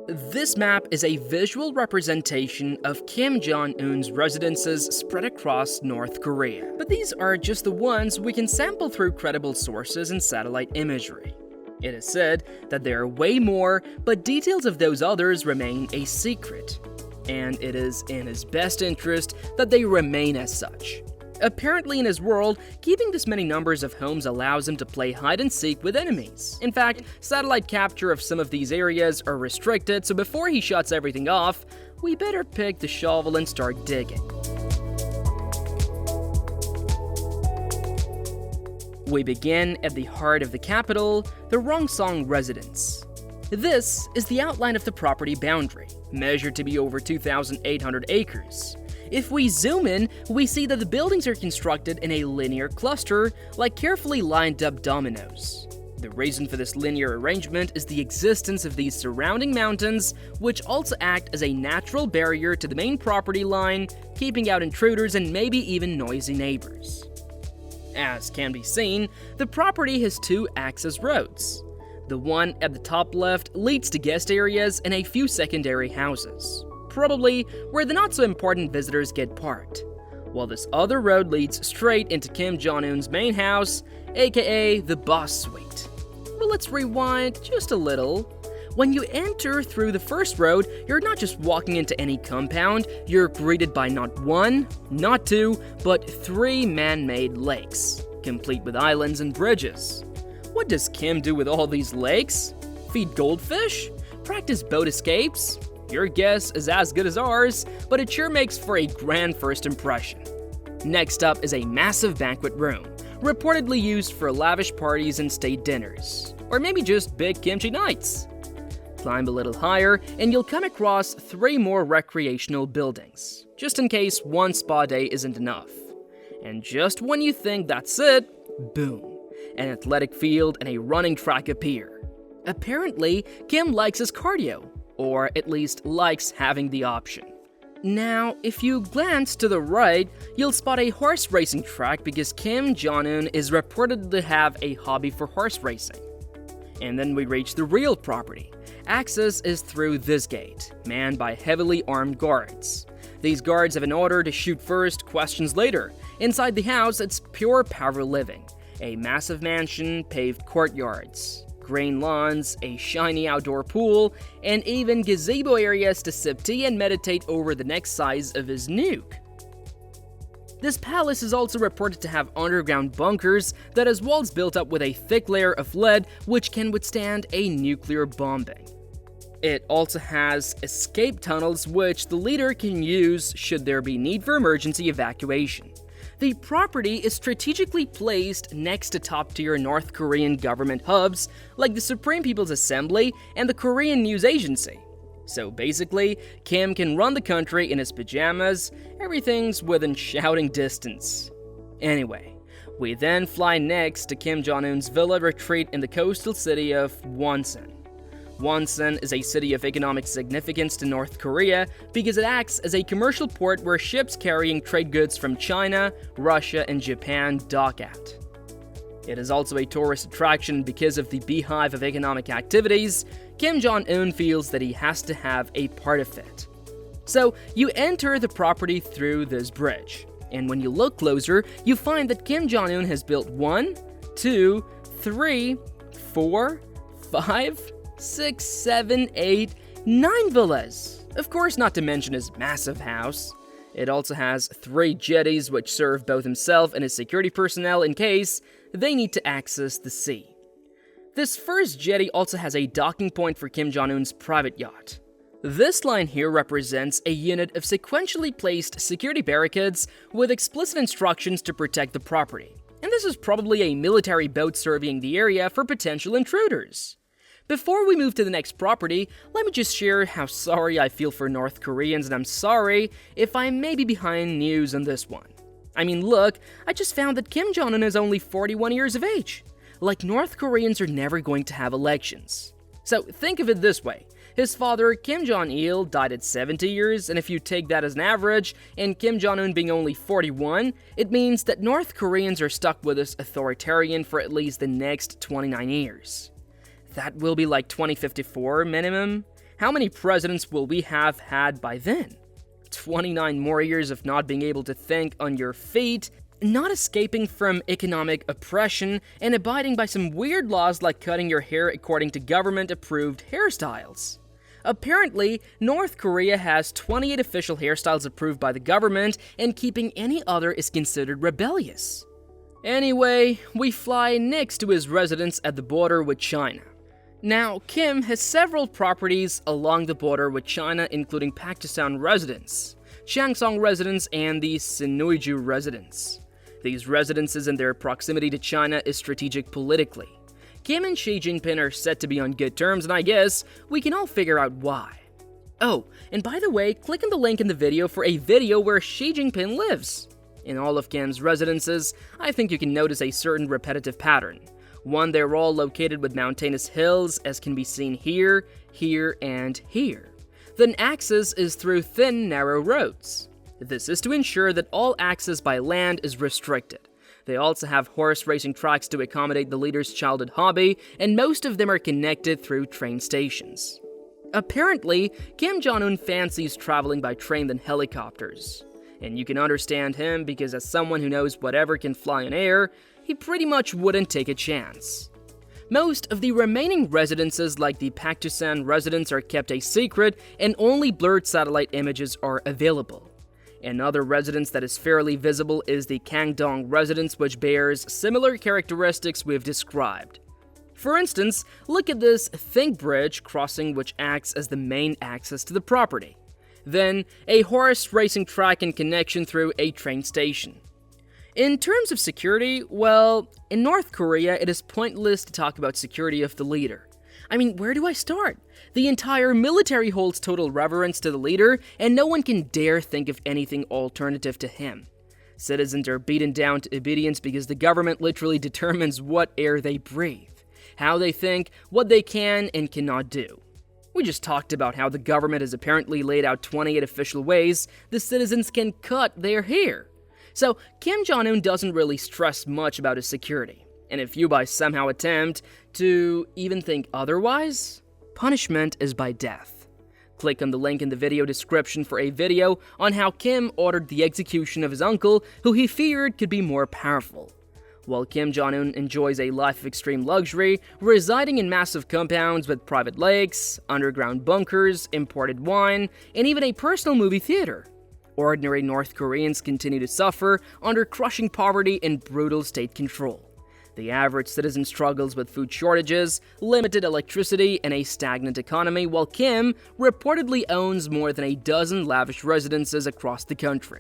This map is a visual representation of Kim Jong Un's residences spread across North Korea. But these are just the ones we can sample through credible sources and satellite imagery. It is said that there are way more, but details of those others remain a secret. And it is in his best interest that they remain as such. Apparently in his world, keeping this many numbers of homes allows him to play hide-and-seek with enemies. In fact, satellite capture of some of these areas are restricted, so before he shuts everything off, we better pick the shovel and start digging. We begin at the heart of the capital, the Rangong residence. This is the outline of the property boundary, measured to be over 2,800 acres. If we zoom in, we see that the buildings are constructed in a linear cluster, like carefully lined up dominoes. The reason for this linear arrangement is the existence of these surrounding mountains, which also act as a natural barrier to the main property line, keeping out intruders and maybe even noisy neighbors. As can be seen, the property has two access roads. The one at the top left leads to guest areas and a few secondary houses, probably where the not-so-important visitors get parked, while this other road leads straight into Kim Jong Un's main house, aka the boss suite. But let's rewind just a little. When you enter through the first road, you're not just walking into any compound, you're greeted by not one, not two, but three man-made lakes, complete with islands and bridges. What does Kim do with all these lakes? Feed goldfish? Practice boat escapes? Your guess is as good as ours, but it sure makes for a grand first impression. Next up is a massive banquet room, reportedly used for lavish parties and state dinners, or maybe just big kimchi nights. Climb a little higher, and you'll come across three more recreational buildings, just in case one spa day isn't enough. And just when you think that's it, boom, an athletic field and a running track appear. Apparently, Kim likes his cardio, or at least likes having the option. Now, if you glance to the right, you'll spot a horse racing track because Kim Jong Un is reported to have a hobby for horse racing. And then we reach the real property. Access is through this gate, manned by heavily armed guards. These guards have an order to shoot first, questions later. Inside the house, it's pure power living. A massive mansion, paved courtyards, green lawns, a shiny outdoor pool, and even gazebo areas to sip tea and meditate over the next size of his nuke. This palace is also reported to have underground bunkers that has walls built up with a thick layer of lead which can withstand a nuclear bombing. It also has escape tunnels which the leader can use should there be need for emergency evacuation. The property is strategically placed next to top-tier North Korean government hubs like the Supreme People's Assembly and the Korean News Agency. So basically, Kim can run the country in his pajamas, everything's within shouting distance. Anyway, we then fly next to Kim Jong Un's villa retreat in the coastal city of Wonsan. Wonsan is a city of economic significance to North Korea because it acts as a commercial port where ships carrying trade goods from China, Russia, and Japan dock at. It is also a tourist attraction because of the beehive of economic activities. Kim Jong Un feels that he has to have a part of it. So you enter the property through this bridge, and when you look closer, you find that Kim Jong Un has built 1, 2, 3, 4, 5, 6, 7, 8, 9 villas. Of course, not to mention his massive house. It also has 3 jetties which serve both himself and his security personnel in case they need to access the sea. This first jetty also has a docking point for Kim Jong Un's private yacht. This line here represents a unit of sequentially placed security barricades with explicit instructions to protect the property. And this is probably a military boat surveying the area for potential intruders. Before we move to the next property, let me just share how sorry I feel for North Koreans, and I'm sorry if I may be behind news on this one. I mean, look, I just found that Kim Jong Un is only 41 years of age. Like, North Koreans are never going to have elections. So think of it this way. His father, Kim Jong-il, died at 70 years, and if you take that as an average, and Kim Jong-un being only 41, it means that North Koreans are stuck with this authoritarian for at least the next 29 years. That will be like 2054 minimum. how many presidents will we have had by then? 29 more years of not being able to think on your feet, not escaping from economic oppression, and abiding by some weird laws like cutting your hair according to government-approved hairstyles. Apparently, North Korea has 28 official hairstyles approved by the government, and keeping any other is considered rebellious. Anyway, we fly next to his residence at the border with China. Now, Kim has several properties along the border with China, including Pakistan residence, Changsong residence, and the Sinuiju residence. These residences and their proximity to China is strategic politically. Kim and Xi Jinping are said to be on good terms, and I guess we can all figure out why. Oh, and by the way, click on the link in the video for a video where Xi Jinping lives. In all of Kim's residences, I think you can notice a certain repetitive pattern. One, they're all located with mountainous hills, as can be seen here, here, and here. Then access is through thin, narrow roads. This is to ensure that all access by land is restricted. They also have horse racing tracks to accommodate the leader's childhood hobby, and most of them are connected through train stations. Apparently, Kim Jong Un fancies traveling by train than helicopters. And you can understand him because as someone who knows whatever can fly in air, he pretty much wouldn't take a chance. Most of the remaining residences like the Pakistan residence are kept a secret and only blurred satellite images are available. Another residence that is fairly visible is the Kangdong residence, which bears similar characteristics we've described. For instance, look at this think bridge crossing which acts as the main access to the property. Then, a horse racing track in connection through a train station. In terms of security, well, in North Korea, it is pointless to talk about security of the leader. I mean, where do I start? The entire military holds total reverence to the leader, and no one can dare think of anything alternative to him. Citizens are beaten down to obedience because the government literally determines what air they breathe, how they think, what they can and cannot do. We just talked about how the government has apparently laid out 28 official ways the citizens can cut their hair. So, Kim Jong Un doesn't really stress much about his security. And if you by somehow attempt to even think otherwise, punishment is by death. Click on the link in the video description for a video on how Kim ordered the execution of his uncle, who he feared could be more powerful. While Kim Jong Un enjoys a life of extreme luxury, residing in massive compounds with private lakes, underground bunkers, imported wine, and even a personal movie theater, ordinary North Koreans continue to suffer under crushing poverty and brutal state control. The average citizen struggles with food shortages, limited electricity, and a stagnant economy, while Kim reportedly owns more than a dozen lavish residences across the country.